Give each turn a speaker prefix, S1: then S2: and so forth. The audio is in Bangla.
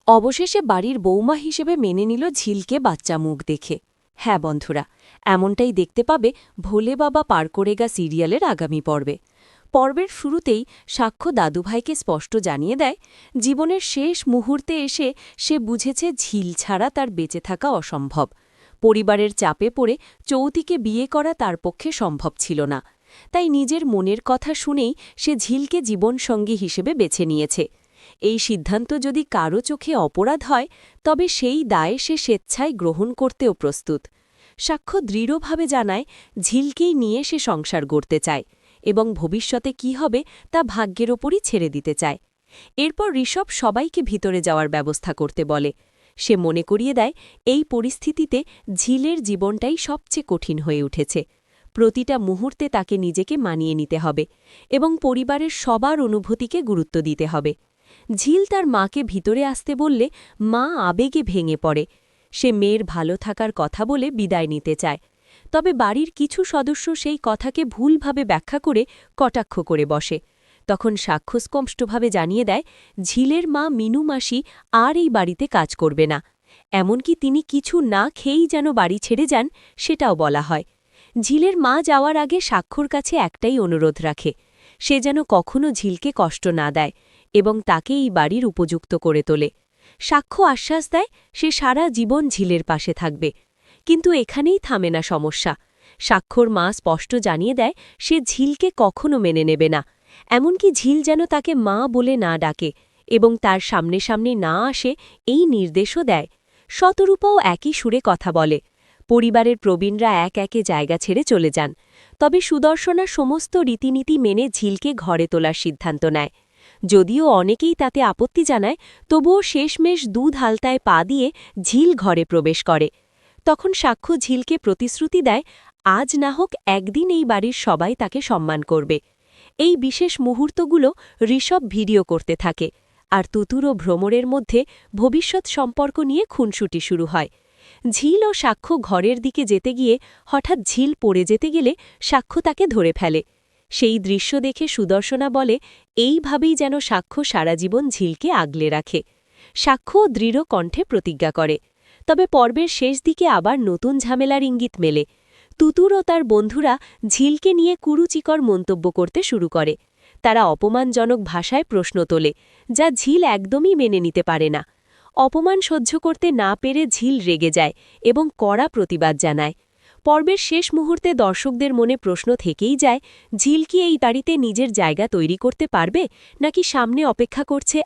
S1: অবশেষে বাড়ির বৌমা হিসেবে মেনে নিল ঝিলকে বাচ্চা মুখ দেখে। হ্যাঁ বন্ধুরা, এমনটাই দেখতে পাবে ভোলে বাবা পার করে গা সিরিয়ালের আগামী পর্বে। পর্বের শুরুতেই সাক্ষ্য দাদুভাইকে স্পষ্ট জানিয়ে দেয়, জীবনের শেষ মুহূর্তে এসে সে বুঝেছে ঝিল ছাড়া তার বেঁচে থাকা অসম্ভব। পরিবারের চাপে পড়ে চৌতিকে বিয়ে করা তার পক্ষে সম্ভব ছিল না। তাই নিজের মনের কথা শুনেই সে ঝিলকে জীবনসঙ্গী হিসেবে বেছে নিয়েছে। এই সিদ্ধান্ত যদি কারো চোখে অপরাধ হয়, তবে সেই দায় সে স্বেচ্ছায় গ্রহণ করতেও প্রস্তুত। সাক্ষ্য দৃঢ়ভাবে জানায় ঝিলকেই নিয়ে সে সংসার গড়তে চায় এবং ভবিষ্যতে কি হবে তা ভাগ্যের ওপরই ছেড়ে দিতে চায়। এরপর ঋষভ সবাইকে ভিতরে যাওয়ার ব্যবস্থা করতে বলে। সে মনে করিয়ে দেয় এই পরিস্থিতিতে ঝিলের জীবনটাই সবচেয়ে কঠিন হয়ে উঠেছে। প্রতিটা মুহূর্তে তাকে নিজেকে মানিয়ে নিতে হবে এবং পরিবারের সবার অনুভূতিকে গুরুত্ব দিতে হবে। ঝিল তার মাকে ভিতরে আসতে বললে মা আবেগে ভেঙে পড়ে। সে মেয়ের ভালো থাকার কথা বলে বিদায় নিতে চায়। তবে বাড়ির কিছু সদস্য সেই কথাকে ভুলভাবে ব্যাখ্যা করে কটাক্ষ করে বসে। তখন সাক্ষ্য স্পষ্টভাবে জানিয়ে দেয় ঝিলের মা মিনু মাসি আর এই বাড়িতে কাজ করবে না। এমনকি তিনি কিছু না খেয়েই যেন বাড়ি ছেড়ে যান, সেটাও বলা হয়। ঝিলের মা যাওয়ার আগে সাক্ষ্যর কাছে একটাই অনুরোধ রাখে, সে যেন কখনো ঝিলকে কষ্ট না দেয় এবং তাকে এই বাড়ির উপযুক্ত করে তোলে। সাক্ষ্য আশ্বাস দেয় সে সারা জীবন ঝিলের পাশে থাকবে। কিন্তু এখানেই থামে না সমস্যা। সাক্ষ্যর মা স্পষ্ট জানিয়ে দেয় সে ঝিলকে কখনো মেনে নেবে না। এমনকি ঝিল যেন তাকে মা বলে না ডাকে এবং তার সামনে সামনে না আসে, এই নির্দেশও দেয়। শতরূপাও একই সুরে কথা বলে। পরিবারের প্রবীণরা এক একে জায়গা ছেড়ে চলে যান। তবে সুদর্শনা সমস্ত রীতিনীতি মেনে ঝিলকে ঘরে তোলার সিদ্ধান্ত নেয়। যদিও অনেকেই তাতে আপত্তি জানায়, তবুও শেষমেশ দুধ হালতায় পা দিয়ে ঝিল ঘরে প্রবেশ করে। তখন সাক্ষ্য ঝিলকে প্রতিশ্রুতি দেয় আজ না হোক একদিন এই বাড়ির সবাই তাকে সম্মান করবে। এই বিশেষ মুহূর্তগুলো ঋষভ ভিডিও করতে থাকে, আর তুতুর ও ভ্রমরের মধ্যে ভবিষ্যৎ সম্পর্ক নিয়ে খুনসুটি শুরু হয়। ঝিল ও সাক্ষ্য ঘরের দিকে যেতে গিয়ে হঠাৎ ঝিল পড়ে যেতে গেলে সাক্ষ্য তাকে ধরে ফেলে। সেই দৃশ্য দেখে সুদর্শনা বলে এইভাবেই যেন সাক্ষ্য সারা জীবন ঝিলকে আগলে রাখে। সাক্ষ্য দৃঢ় কণ্ঠে প্রতিজ্ঞা করে। তবে পর্বের শেষ দিকে আবার নতুন ঝামেলার ইঙ্গিত মেলে। তুতুর ও তার বন্ধুরা ঝিলকে নিয়ে কুরুচিকর মন্তব্য করতে শুরু করে। তারা অপমানজনক ভাষায় প্রশ্ন তোলে, যা ঝিল একদমই মেনে নিতে পারে না। অপমান সহ্য করতে না পেরে ঝিল রেগে যায় এবং কড়া প্রতিবাদ জানায়। পর্বের শেষ মুহূর্তে দর্শকদের মনে প্রশ্ন থেকেই যায়, ঝিল কি এই বাড়িতে নিজের জায়গা তৈরি করতে পারবে, নাকি সামনে অপেক্ষা করছে